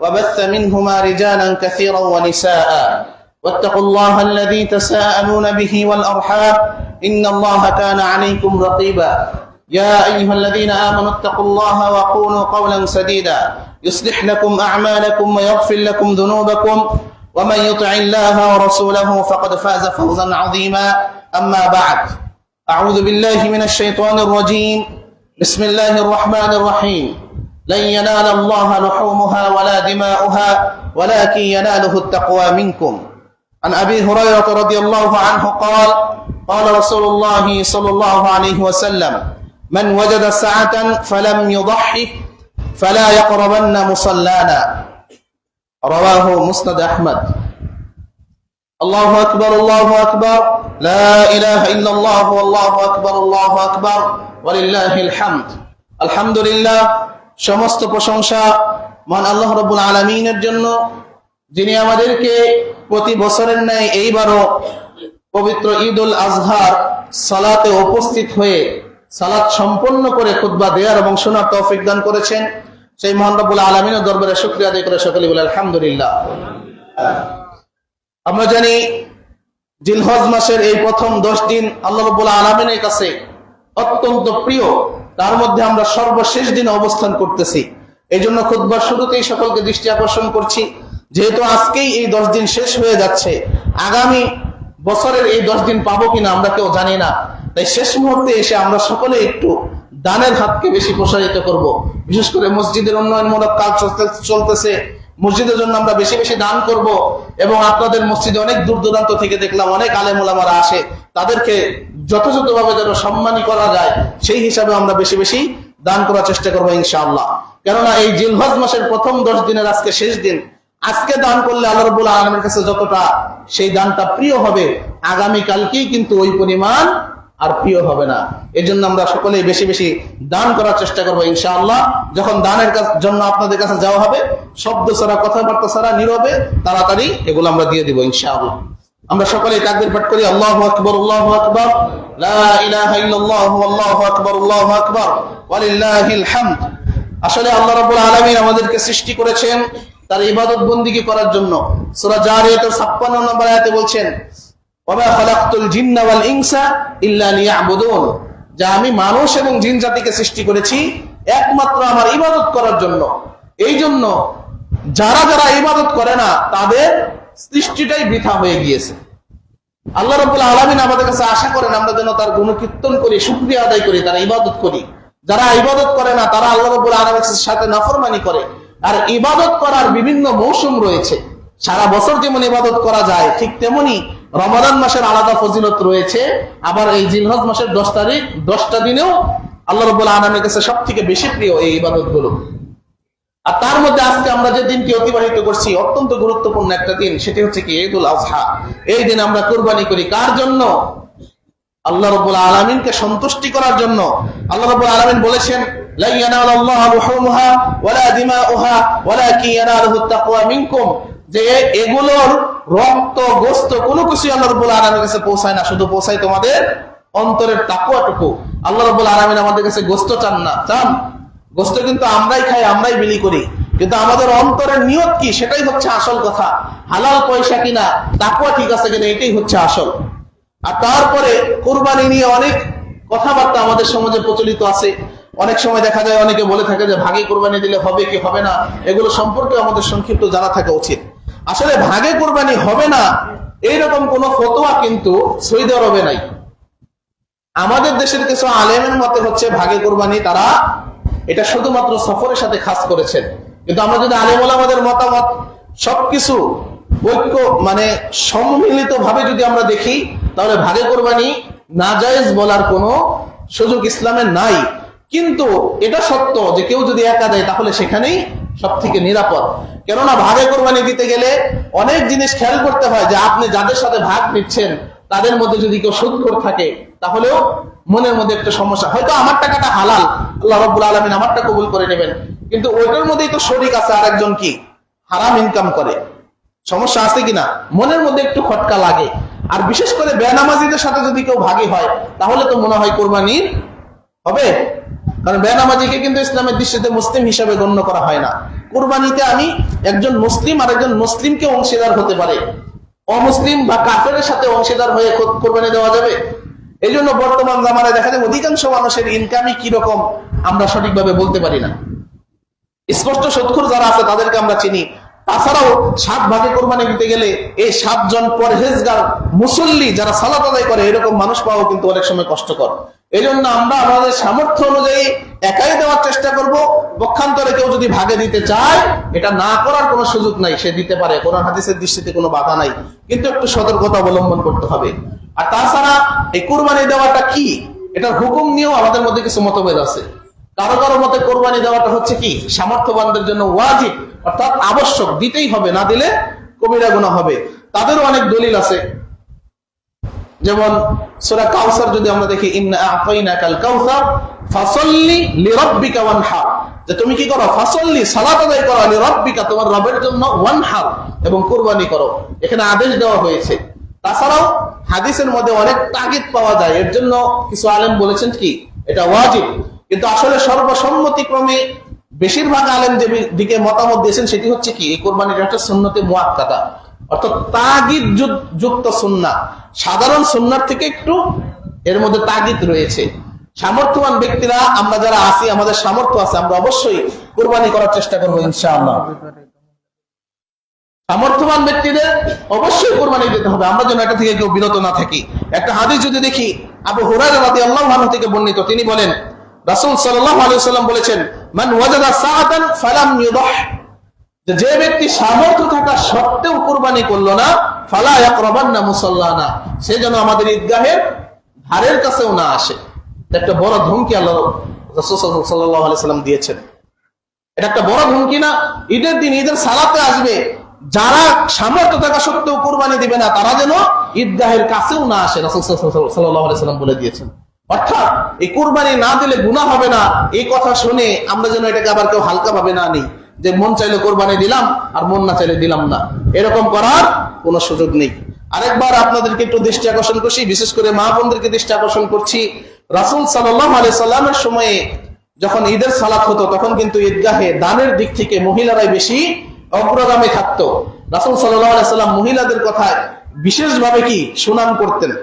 وبث منهما رجالا كثيرا ونساء واتقوا الله الذي تساءلون به والأرحام إن الله كان عليكم رقيبا يا أيها الذين آمنوا اتقوا الله وقولوا قولا سديدا يصلح لكم أعمالكم ويغفر لكم ذنوبكم ومن يطع الله ورسوله فقد فاز فوزا عظيما أما بعد أعوذ بالله من الشيطان الرجيم بسم الله الرحمن الرحيم لن ينال الله لحومها ولا دماؤها ولكن يناله التقوى منكم عن أبي هريرة رضي الله عنه قال قال رسول الله صلى الله عليه وسلم من وجد سعة فلم يضحي فلا يقربن مصلانا رواه مسند أحمد الله أكبر الله أكبر لا إله إلا الله والله أكبر الله أكبر ولله الحمد الحمد لله সমস্ত প্রশংসা মহান আল্লাহ রাব্বুল আলামিনের জন্য, যিনি আমাদেরকে প্রতি বছরের ন্যায় এইবারও পবিত্র ঈদুল আজহার সালাতে উপস্থিত হয়ে সালাত সম্পন্ন করে খুতবা দেওয়ার এবং শোনার তৌফিক দান করেছেন। সেই মহান রব্বুল আলামিনের দরবারে শুকরিয়া আদায় করে সকলে বলে আলহামদুলিল্লাহ। আমরা জানি জিলহজ মাসের এই প্রথম 10 দিন আল্লাহ রাব্বুল আলামিনের কাছে অত্যন্ত প্রিয়। তার মধ্যে আমরা সর্বশেষ দিনে অবস্থান করতেছি। এই জন্য খুতবার শুরুতেই সকলকে দৃষ্টি আকর্ষণ করছি, যেহেতু আজকেই এই 10 দিন শেষ হয়ে যাচ্ছে, আগামী বছরের এই 10 দিন পাবো কিনা আমরা কেউ জানি না। তাই শেষ মুহূর্তে এসে আমরা সকলে একটু দানের হাতকে বেশি প্রসারিত করব। বিশেষ করে মসজিদের উন্নয়নমূলক কাজ চলতেছে, মসজিদের জন্য আমরা বেশি বেশি দান করব। এবং আপনাদের মসজিদে অনেক দূর দূরান্ত থেকে দেখলাম অনেক আলেম ওলামারা আসে, তাদেরকে যথাযথভাবে যেন সম্মানী করা যায় সেই হিসাবে আমরা বেশি বেশি দান করার চেষ্টা করবো ইনশাআল্লাহ। কেননা এই জিলহজ মাসের প্রথম 10 দিনের আজকে শেষ দিন, আজকে দান করলে আল্লাহ রাব্বুল আলামিনের কাছে যতটা সেই দানটা প্রিয় হবে, আগামী কালকেই কিন্তু ওই পরিমাণ আর প্রিয় হবে না। এই জন্য আমরা সকলেই বেশি বেশি দান করার চেষ্টা করবো ইনশাআল্লাহ। যখন দানের জন্য আপনাদের কাছে যাওয়া হবে, শব্দ ছাড়া কথাবার্তা ছাড়া নীরবে তাড়াতাড়ি এগুলো আমরা দিয়ে দিব ইনশাআল্লাহ। আমরা সকলেই তাকবীর পাঠ করি, আল্লাহু আকবার আল্লাহু আকবার লা ইলাহা ইল্লাল্লাহ আল্লাহু আকবার আল্লাহু আকবার ওয়ালিল্লাহিল হামদ। আসলে আল্লাহ রাব্বুল আলামিন আমাদেরকে সৃষ্টি করেছেন তার ইবাদত বন্দেগী করার জন্য। সূরা জারিয়াতের 56 নম্বর আয়াতে বলছেন ওয়ামা খালাকতুল জিন্না ওয়াল ইনসা ইল্লা লিয়াবুদুন, যে আমি মানুষ এবং জিন জাতিকে সৃষ্টি করেছি একমাত্র আমার ইবাদত করার জন্য। এই জন্য যারা যারা ইবাদত করে না তাদের সৃষ্টিটাই বৃথা হয়ে গিয়েছে। আল্লাহ রাব্বুল আলামিন আমাদের কাছে আশা করেন আমরা যেন তার গুণকীর্তন করি, শুকরিয়া আদায় করি, তার ইবাদত করি। যারা ইবাদত করে না তারা আল্লাহ রাব্বুল আলামিনের সাথে নাফরমানি করে। আর ইবাদত করার বিভিন্ন মৌসুম রয়েছে। সারা বছর যেমন ইবাদত করা যায়, ঠিক তেমনি রমাদান মাসের আলাদা ফজিলত রয়েছে। আবার এই জিলহজ মাসের 10 তারিখ 10টা দিনেও আল্লাহ রাব্বুল আলামিনের কাছে সবথেকে বেশি প্রিয় এই ইবাদতগুলো। আর তার মধ্যে আজকে আমরা যে দিনটি অতিবাহিত করছি অত্যন্ত গুরুত্বপূর্ণ একটা দিন, সেটি হচ্ছে কি ঈদুল আজহা। এই দিন আমরা কুরবানি করি কার জন্য? আল্লাহ রাব্বুল আলামিনকে সন্তুষ্টি করার জন্য। আল্লাহ রাব্বুল আলামিন বলেছেন লা ইয়ানালাল্লাহু লুহুমুহা ওয়ালা দিমাউহা ওয়ালাকিন ইয়ানালুহুত তাকওয়া মিনকুম, যে এগুলোর রক্ত গোশত কোনো কিছু আল্লাহ রাব্বুল আলামিনের কাছে পৌঁছায় না, শুধু পৌঁছায় তোমাদের অন্তরের তাকওয়াটুকু। আল্লাহ রাব্বুল আলামিন আমাদের কাছে গোশত চান না, চান গোশত কিন্তু আমরাই খাই, আমরাই বিলি করি, কিন্তু আমাদের অন্তরের নিয়ত কি সেটাই হচ্ছে আসল কথা। হালাল পয়সা কিনা, তাকওয়া ঠিক আছে কিনা, এটাই হচ্ছে আসল। আর তারপরে কুরবানি নিয়ে অনেক কথাবার্তা আমাদের সমাজে প্রচলিত আছে। অনেক সময় দেখা যায় অনেকে বলে থাকে যে ভাগে কুরবানি দিলে হবে কি হবে না, এগুলো সম্পর্কে আমাদের সংক্ষিপ্ত জানা থাকা উচিত। আসলে ভাগে কুরবানি হবে না এইরকম কোন ফতোয়া কিন্তু সৌদি আরবে নাই। আমাদের দেশের কিছু আলেমের মতে হচ্ছে ভাগে কুরবানি তারা এটা শুধুমাত্র সফরের সাথে খাস করেছেন। কিন্তু আমরা যদি আলেম ওলামাদের মতামত সবকিছু ঐক্য মানে সম্মিলিত ভাবে যদি আমরা দেখি, তাহলে ভাগে কুরবানি নাজায়েজ বলার কোনো সুযোগ ইসলামের নাই। কিন্তু এটা সত্য যে কেউ যদি একা দেয় তাহলে সেখানেই সব থেকে নিরাপদ। কেননা ভাগে কুরবানি দিতে গেলে অনেক জিনিস খেয়াল করতে হয়, যে আপনি যাদের সাথে ভাগ নিচ্ছেন তাদের মধ্যে যদি কেউ সুদখোর থাকে তাহলেও মনের মধ্যে একটা সমস্যা। হয়তো আমার টাকাটা হালাল, আল্লাহ রাব্বুল আলামিন আমারটা কবুল করে নেবেন, কিন্তু ওইটার মধ্যেই তো শরীক আছে আরেকজন কি হারাম ইনকাম করে, সমস্যা আছে কিনা মনের মধ্যে একটু খটকা লাগে। আর বিশেষ করে বেনামাজিদের সাথে যদি কেউ ভাগী হয় তাহলে তো মনে হয় কোরবানি হবে, কারণ বেনামাজিকে কিন্তু ইসলামের দৃষ্টিতে মুসলিম হিসাবে গণ্য করা হয় না। কুরবানিতে আমি একজন মুসলিম আর একজন মুসলিমকে অংশীদার হতে পারে, অমুসলিম বা কাফেরের সাথে অংশীদার হয়ে কুরবানি দেওয়া যাবে? এই জন্য বর্তমান জামানায় দেখা যায় অধিকাংশ মানুষের ইনকামই কিরকম আমরা সঠিকভাবে বলতে পারি না। স্পষ্ট সৎখুর যারা আছে তাদেরকে আমরা চিনি, তাছাড়াও 7 ভাগে কোরবানি দিতে গেলে এই 7 জন পরহেজগার মুসল্লি যারা সালাত আদায় করে এরকম মানুষ পাওয়া কিন্তু অনেক সময় কষ্টকর। এই জন্য আমরা আমাদের সামর্থ্য অনুযায়ী একাই দেওয়ার চেষ্টা করব। পক্ষান্তরে কেউ যদি ভাগে দিতে চায়, এটা না করার কোনো সুযোগ নাই, সে দিতে পারে, কোরআন হাদিসের দৃষ্টিতে কোনো বাধা নাই, কিন্তু একটু সতর্কতা অবলম্বন করতে হবে। আর তাছাড়া এই কোরবানি দেওয়াটা কি, এটার হুকুম নিয়েও আমাদের মধ্যে কিছু মতভেদ আছে। কারো কারো মতে কোরবানি দেওয়াটা হচ্ছে কি সামর্থ্যবানদের জন্য ওয়াজিব, অর্থাৎ আবশ্যক, দিতেই হবে, না দিলে কবিরা গুনাহ হবে। তাদেরও অনেক দলিল আছে, যেমন সূরা কাউসার যদি আমরা দেখি, ইন্না আ'তাইনাকাল কাউসার ফাসাল্লি লিরাব্বিকা ওয়ানহার, যে তুমি কি করো, ফাসাল্লি সালাত আদায় করো, লিরাব্বিকা তোমার রবের জন্য, ওয়ানহার এবং কুরবানি করো, এখানে আদেশ দেওয়া হয়েছে। তাছাড়াও হাদিসের মধ্যে অনেক তাগিদ পাওয়া যায়, এর জন্য কিছু আলেম বলেছেন কি এটা ওয়াজিব, কিন্তু আসলে সর্বসম্মতিক্রমে বেশিরভাগ আলেম যে দিকে মতামত দিয়েছেন সেটি হচ্ছে কি এই কোরবানিটা একটা সুন্নতে মুআক্কাদা, অর্থাৎ তাগিদ যুক্ত সুন্নাহ। সাধারণ সুন্নাহর থেকে একটু এর মধ্যে তাগিদ রয়েছে। সামর্থ্যবান ব্যক্তিরা আমরা যারা আছি, আমাদের সামর্থ্য আছে, আমরা অবশ্যই কোরবানি করার চেষ্টা করবো ইনশাআল্লাহ। সামর্থ্যবান ব্যক্তিদের অবশ্যই কোরবানি দিতে হবে, আমরা যেন এটা থেকে কেউ বিরত না থাকি। একটা হাদিস যদি দেখি, আবু হুরায়রা রাদিয়াল্লাহু আনহু থেকে বর্ণিত, তিনি বলেন রাসূল সাল্লাল্লাহু আলাইহি ওয়াসাল্লাম বলেছেন, মান ওয়াজাদা সাআতান ফালাম ইউদাহ, যে ব্যক্তি সামর্থ্য থাকা সত্ত্বেও কুরবানি করলো না, ফালা ইয়াকরাবান্না মুসাল্লানা, সে যেন আমাদের ঈদগাহের ধারের কাছেও না আসে। একটা বড় ধমকি আল্লাহ রাসূল সাল্লাল্লাহু আলাইহি ওয়াসাল্লাম দিয়েছেন। এটা একটা বড় ধমকি না? ঈদের দিন ঈদের সালাতে আসবে, যারা সামর্থ্য থাকা সত্ত্বেও কুরবানি দিবে না তারা যেন ঈদগাহের কাছেও না আসে, রাসূল সাল্লাল্লাহু আলাইহি ওয়াসাল্লাম বলে দিয়েছেন। অর্থাৎ এই কুরবানি না দিলে গুনাহ হবে না, এই কথা শুনে আমরা যেন এটাকে আবার কেউ হালকা ভাবে না নিই, যে মন চাইলে কোরবানি দিলাম আর মন না চাইলে দিলাম না, এরকম করার কোনো সুযোগ নেই। আরেকবার আপনাদেরকে একটু দৃষ্টি আকর্ষণ করছি, বিশেষ করে মা বোনদেরকে দৃষ্টি আকর্ষণ করছি, রাসূল সাল্লাল্লাহু আলাইহি সাল্লামের সময়ে যখন ঈদের সালাত হতো তখন কিন্তু ঈদগাহে দানের দিক থেকে মহিলারাই বেশি অগ্রগামী থাকতো। রাসূল সাল্লাল্লাহু আলাইহি সাল্লাম মহিলাদের কথায় বিশেষভাবে কি সুনাম করতেন।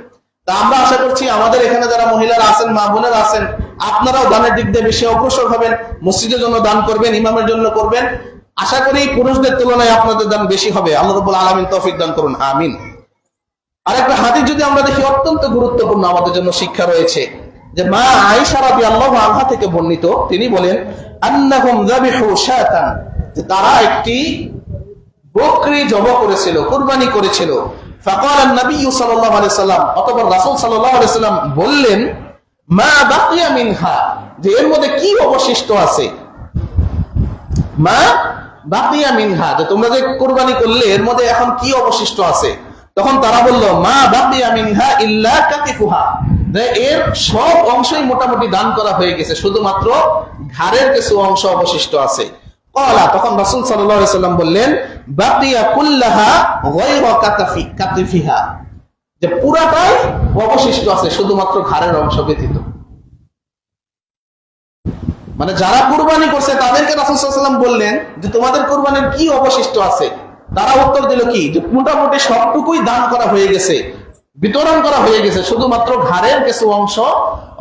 তা আমরা আশা করছি আমাদের এখানে যারা মহিলারা আছেন, মা বোনেরা আছেন, আপনারাও দানের দিক দিয়ে বেশি অগ্রসর হবেন, মসজিদের জন্য দান করবেন, ইমামের জন্য করবেন। আশা করি পুরুষদের তুলনায় আপনাদের দান বেশি হবে। আল্লাহ রাব্বুল আলামিন তৌফিক দান করুন, আমিন। আরেকটা হাদিস যদি আমরা দেখি, অত্যন্ত গুরুত্বপূর্ণ, আমাদের জন্য শিক্ষা রয়েছে, যে মা আয়েশা রাদিয়াল্লাহু আনহা থেকে বর্ণিত, তিনি বলেন আন্নাহুম যাবিহু শাতান, যে তারা একটি বকরি জবাহ করেছিল, কুরবানি করেছিল। ফাকালা নবী সাল্লাল্লাহু আলাইহি সাল্লাম, অতঃপর রাসূল সাল্লাল্লাহু আলাইহি সাল্লাম বললেন, মা বাকিয়া মিনহা, যে এর মধ্যে কি অবশিষ্ট আছে, মা বাকিয়া মিনহা, যে তোমরা যে কুরবানি করলে এর মধ্যে এখন কি অবশিষ্ট আছে। তখন তারা বলল, মা বাকিয়া মিনহা ইল্লা কাতিফুহা, যে এর সব অংশই মোটামুটি দান করা হয়ে গেছে, শুধুমাত্র ঘাড়ের কিছু অংশ অবশিষ্ট আছে। ক্বালা, তখন রাসূল সাল্লাল্লাহু আলাইহি সাল্লাম বললেন, বাকিয়া কুল্লাহা গায়রা কাতিফিহা, যে পুরাটাই অবশিষ্ট আছে, শুধুমাত্র ঘাড়ের অংশ ব্যতীত। মানে যারা কুরবানি করছে তাদেরকে রাসূল সাল্লাল্লাহু আলাইহি সাল্লাম বললেন যে তোমাদের কুরবানির কি অবশিষ্ট আছে। তারা উত্তর দিল কি, যে মোটামুটি সবটুকুই দান করা হয়ে গেছে, বিতরণ করা হয়ে গেছে, শুধুমাত্র ঘাড়ের কিছু অংশ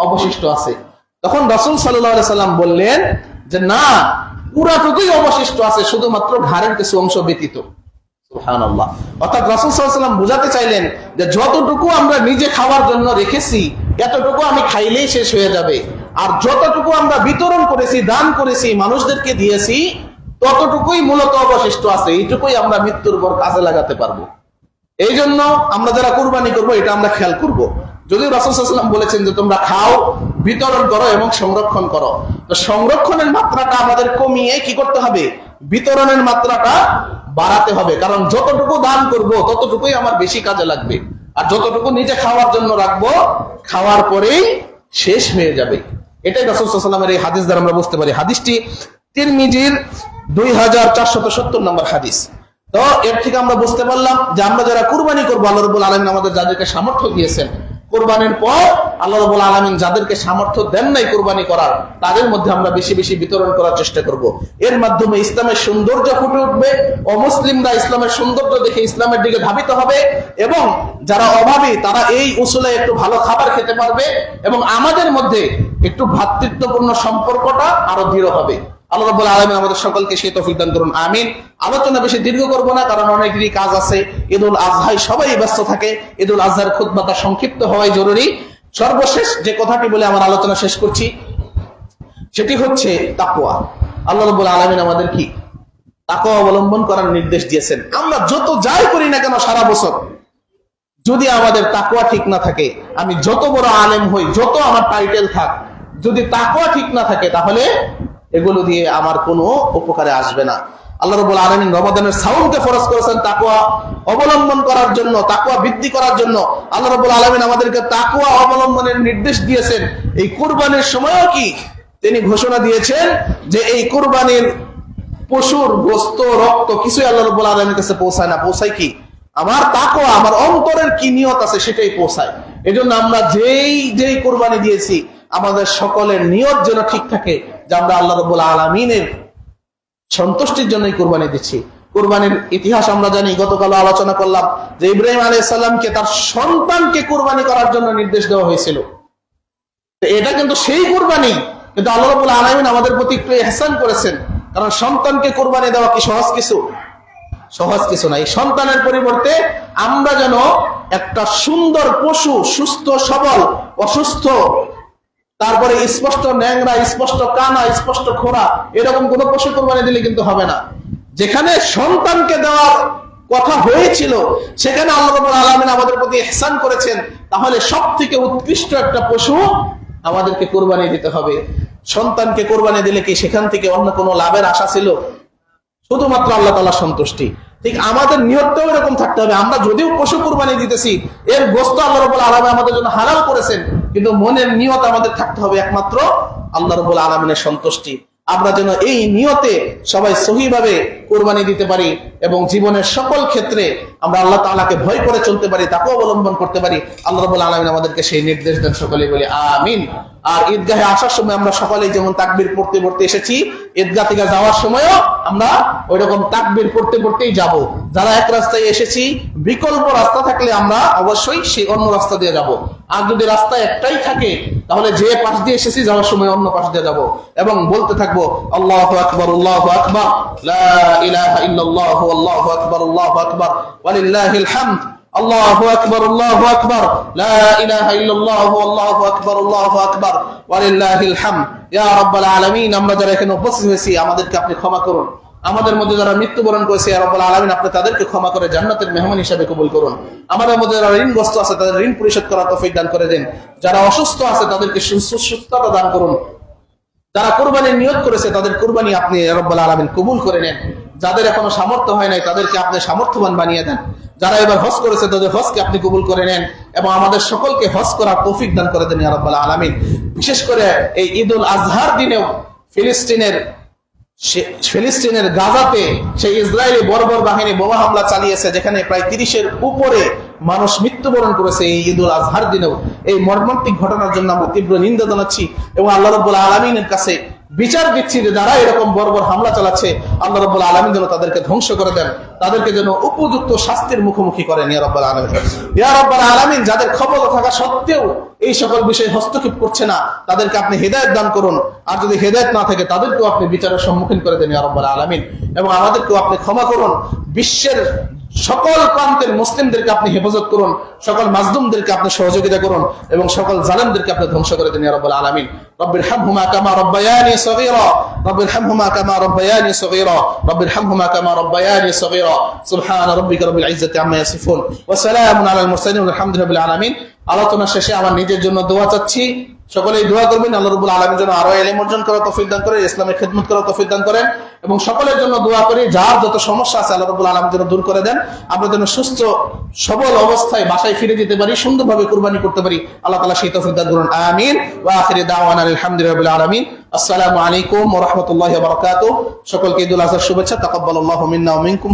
অবশিষ্ট আছে। তখন রাসূল সাল্লাল্লাহু আলাইহি সাল্লাম বললেন যে না, পুরাটুকুই অবশিষ্ট আছে, শুধুমাত্র ঘাড়ের কিছু অংশ ব্যতীত। সুবহানাল্লাহ। অর্থাৎ রাসূল সাল্লাল্লাহু আলাইহি সাল্লাম বোঝাতে চাইলেন যে যতটুকু আমরা নিজে খাওয়ার জন্য রেখেছি এতটুকু আমি খাইলেই শেষ হয়ে যাবে, আর যতটুকু আমরা বিতরণ করেছি, দান করেছি, মানুষদেরকে দিয়েছি, ততটুকুই মূলত অবশিষ্ট আছে, এইটুকুই আমরা মৃত্যুর পর কাজে লাগাতে পারবো। এই জন্য আমরা যারা কুরবানি করবো এটা আমরা খেয়াল করব। যদিও রাসূল সাল্লাল্লাহু আলাইহি ওয়াসাল্লাম বলেছেন যে তোমরা খাও, বিতরণ করো এবং সংরক্ষণ করো, তো সংরক্ষণের মাত্রাটা আমাদের কমিয়ে কি করতে হবে, বিতরণের মাত্রাটা বাড়াতে হবে। কারণ যতটুকু দান করব ততটুকুই আমার বেশি কাজে লাগবে, আর যতটুকু নিজে খাওয়ার জন্য রাখবো খাওয়ার পরেই শেষ হয়ে যাবে। এটাই রাসূল সাল্লাল্লাহু আলাইহি ওয়াসাল্লামের এই হাদিস দ্বারা আমরা বুঝতে পারি। হাদিসটি তিরমিজির 2470 নম্বর হাদিস। তো এর থেকে আমরা বুঝতে পারলাম যে আমরা যারা কুরবানি করবো, আল্লাহ রাব্বুল আলামিন আমাদের যাদেরকে সামর্থ্য দিয়েছেন কোরবানির পর আল্লাহ রাব্বুল আলামিন যাদেরকে সামর্থ্য দেন নাই কোরবানি করার, তাদের মধ্যে আমরা বেশি বেশি বিতরণ করার চেষ্টা করব। এর মাধ্যমে ইসলামের সৌন্দর্য ফুটে উঠবে, অমুসলিমরা ইসলামের সৌন্দর্য দেখে ইসলামের দিকে ধাবিত হবে, এবং যারা অভাবী তারা এই উসুলে একটু ভালো খাবার খেতে পারবে, এবং আমাদের মধ্যে একটু ভ্রাতৃত্বপূর্ণ সম্পর্কটা আরো দৃঢ় হবে। আল্লাহ রাব্বুল আলামিন আমাদের সকলকে সেই তৌফিক দান করুন, আমিন। আলোচনা বেশি দীর্ঘ করব না, কারণ অনেকেরই কাজ আছে। ঈদুল আজহায় সবাই ব্যস্ত থাকে, ঈদুল আজহার খুতবাটা সংক্ষিপ্ত হওয়াই জরুরি। সর্বশেষ যে কথাটি বলে আমার আলোচনা শেষ করছি, সেটি হচ্ছে তাকওয়া। আল্লাহ রাব্বুল আলামিন আমাদের কি তাকওয়া অবলম্বন করার নির্দেশ দিয়েছেন। আমরা যত যাই করি না কেন সারা বছর, যদি আমাদের তাকওয়া ঠিক না থাকে, আমি যত বড় আলেম হই, যত আমার টাইটেল থাক, যদি তাকওয়া ঠিক না থাকে, তাহলে এগুলো দিয়ে আমার কোনো উপকারে আসবে না। আল্লাহ রাব্বুল আলামিন রমাদানের সাওমকে ফরজ করেছেন তাকওয়া অবলম্বন করার জন্য, তাকওয়া বৃদ্ধি করার জন্য। আল্লাহ রাব্বুল আলামিন আমাদেরকে তাকওয়া অবলম্বনের নির্দেশ দিয়েছেন। এই কুরবানির সময়ও কি তিনি ঘোষণা দিয়েছেন যে এই কুরবানির পশুর গোশত, রক্ত কিছুই আল্লাহ রাব্বুল আলামিনের কাছে পৌঁছায় না, পৌঁছায় কি আমার তাকওয়া, আমার অন্তরের কি নিয়ত আছে সেটাই পৌঁছায়। এজন্য আমরা যেই কুরবানি দিয়েছি, আমাদের সকলের নিয়ত যেন ঠিক থাকে যে আমরা আল্লাহ রাব্বুল আলামিনের সন্তুষ্টির জন্যই কুরবানি দিচ্ছি। কুরবানির ইতিহাস আমরা জানি, গতকাল আলোচনা করলাম যে ইব্রাহিম আলাইহিস সালামকে তার সন্তানকে কুরবানি করার জন্য নির্দেশ দেওয়া হয়েছিল। এটা কিন্তু সেই কুরবানি, কিন্তু আল্লাহ রাব্বুল আলামিন আমাদের প্রতি একটু ইহসান করেছেন, কারণ সন্তানকে কুরবানি দেওয়া কি সহজ কিছু? সহজ কিছু নাই। সন্তানের পরিবর্তে আমরা যেন একটা সুন্দর পশু, সুস্থ সবল, অসুস্থ, তারপরে স্পষ্ট ন্যাংরা, স্পষ্ট কানা, স্পষ্ট খোরা, এরকম কোন পশু কোরবানি দিলে কিন্তু হবে না। যেখানে সন্তানকে দেওয়ার কথা হয়েছিল, সেখানে আল্লাহ রাব্বুল আলামিন আমাদের প্রতি ইহসান করেছেন, তাহলে সব থেকে উৎকৃষ্ট একটা পশু আমাদেরকে কোরবানি দিতে হবে। সন্তানকে কোরবানি দিলে কি সেখান থেকে অন্য কোনো লাভের আশা ছিল? শুধুমাত্র আল্লাহ তাআলার সন্তুষ্টি। ঠিক আমাদের নিয়তটাও এরকম থাকতে হবে। আমরা যদিও পশু কুরবানি দিতেছি, এর গোশত আল্লাহ রাব্বুল আলামিন আমাদের জন্য হালাল করেছেন, কিন্তু মনের নিয়ত আমাদের থাকতে হবে একমাত্র আল্লাহ রাব্বুল আলামিনের সন্তুষ্টি। আমরা যেন এই নিয়তে সবাই সহিভাবে কুরবানি দিতে পারি, এবং জীবনের সকল ক্ষেত্রে আমরা আল্লাহ তাআলাকে ভয় করে চলতে পারি, তাকে অবলম্বন করতে পারি। আল্লাহ রাব্বুল আলামিন আমাদেরকে সেই নির্দেশ দেন, সকলেই বলি আমিন। আর ঈদগাহে আসার সময় আমরা সকলেই যেমন তাকবীর পড়তে পড়তে এসেছি, ঈদগাহ থেকে যাওয়ার সময়ও আমরা ওইরকম তাকবীর পড়তে পড়তেই যাব। যারা এক রাস্তায় এসেছি, বিকল্প রাস্তা থাকলে আমরা অবশ্যই সেই অন্য রাস্তা দিয়ে যাব। আর যদি রাস্তা একটাই থাকে, তাহলে যে পাশ দিয়ে এসেছি যাওয়ার সময় অন্য পাশ দিয়ে যাব, এবং বলতে থাকবো আল্লাহু আকবার, আল্লাহু আকবার, লা ইলাহা ইল্লাল্লাহু, আল্লাহু আকবার, আল্লাহু আকবার, ওয়ালিল্লাহিল হামদ, আল্লাহু আকবার, আল্লাহু আকবার, লা ইলাহা ইল্লাল্লাহু, আল্লাহু আকবার, আল্লাহু আকবার, ওয়ালিল্লাহিল হামদ। ইয়া রাব্বাল আলামিন, আমরা যারা এখানে উপস্থিত হয়েছি, আমাদেরকে আপনি ক্ষমা করুন। আমাদের মধ্যে যারা মৃত্যুবরণ করেছে, ইয়া রাব্বাল আলামিন, আপনি তাদেরকে ক্ষমা করে জান্নাতের মেহমান হিসেবে কবুল করুন। আমাদের মধ্যে যারা ঋণগ্রস্ত আছে, তাদের ঋণ পরিশোধ করার তৌফিক দান করে দেন। যারা অসুস্থ আছে, তাদেরকে সুস্থতা দান করুন। যারা কুরবানির নিয়ত করেছে, তাদের কুরবানি আপনি ইয়া রাব্বাল আলামিন কবুল করে নেন। যাদের এখনো সামর্থ্য হয় নাই, তাদেরকে আপনি সামর্থ্যবান বানিয়ে দেন। যারা এবার হজ করেছে, তাদের হজকে আপনি কবুল করে নেন, এবং আমাদের সকলকে হজ করার তৌফিক দান করে দেন ইয়া রাব্বাল আলামিন। বিশেষ করে এই ঈদুল আজহার দিনেও ফিলিস্তিনের গাজাতে সেই ইসরায়েলি বর্বর বাহিনী বোমা হামলা চালিয়েছে, যেখানে প্রায় 30-এর উপরে মানুষ মৃত্যুবরণ করেছে এই ঈদুল আজহার দিনেও। এই মর্মান্তিক ঘটনার জন্য আমরা তীব্র নিন্দা জানাচ্ছি, এবং আল্লাহ রাব্বুল আলামিনের কাছে বিচার দিচ্ছি যে যারা এরকম বর্বর হামলা চালাচ্ছে, আল্লাহ রাব্বুল আলামিন যেন তাদেরকে ধ্বংস করে দেন, তাদেরকে যেন উপযুক্ত শাস্তির মুখোমুখি করেন ইয়া রাব্বুল আলামিন। ইয়া রাব্বুল আলামিন, যাদের ক্ষমতা থাকা সত্ত্বেও এই সকল বিষয়ে হস্তক্ষেপ করছে না, তাদেরকে আপনি হেদায়েত দান করুন। আর যদি হেদায়েত না থাকে, তাদেরকেও আপনি বিচারের সম্মুখীন করে দেন ইয়া রাব্বুল আলামিন, এবং আমাদেরকেও আপনি ক্ষমা করুন। বিশ্বের সকল প্রান্তের মুসলিমদেরকে আপনি হেফাজত করুন, সকল মাজলুমদেরকে আপনি সহযোগিতা করুন, এবং সকল জালেমদেরকে আপনি ধ্বংস করে দেন ইয়া রাব্বুল আলামিন। রব্বিরহামহুমা কামা রাব্বায়ানি সগীরা, রব্বিরহামহুমা কামা রাব্বায়ানি সগীরা, রব্বিরহামহুমা কামা রাব্বায়ানি সগীরা। সুবহান রাব্বিকা রাব্বিল ইজ্জাতি আম্মা ইয়াসিফুন, ওয়া সালামুন আলাল মুরসালিন, আলহামদুলিল্লাহি আলামিন। আলোচনা শেষে আমার নিজের জন্য দোয়া চাচ্ছি, সকলেই দোয়া করবেন আল্লাহ রাব্বুল আলামিন যেন আরো ইলম অর্জন করার তৌফিক দান করেন, ইসলামের খিদমত করার তৌফিক দান করেন, এবং সকলের জন্য দোয়া করি যার যত সমস্যা আছে আল্লাহ রাব্বুল আলামিন যেন দূর করে দেন। আমরা যেন সুস্থ সবল অবস্থায় বাসায় ফিরে যেতে পারি, সুন্দরভাবে কুরবানি করতে পারি। আল্লাহ তাআলা সেই তৌফিক দান করুন, আমিন। ওয়া আখিরি দাওয়ানা আলহামদুলিল্লাহি রাব্বিল আলামিন। আসসালামু আলাইকুম ওয়া রাহমাতুল্লাহি ওয়া বারাকাতুহু। সকলকে ঈদুল আজহার শুভেচ্ছা। তাকাব্বালাল্লাহু মিন্না ওয়া মিনকুম।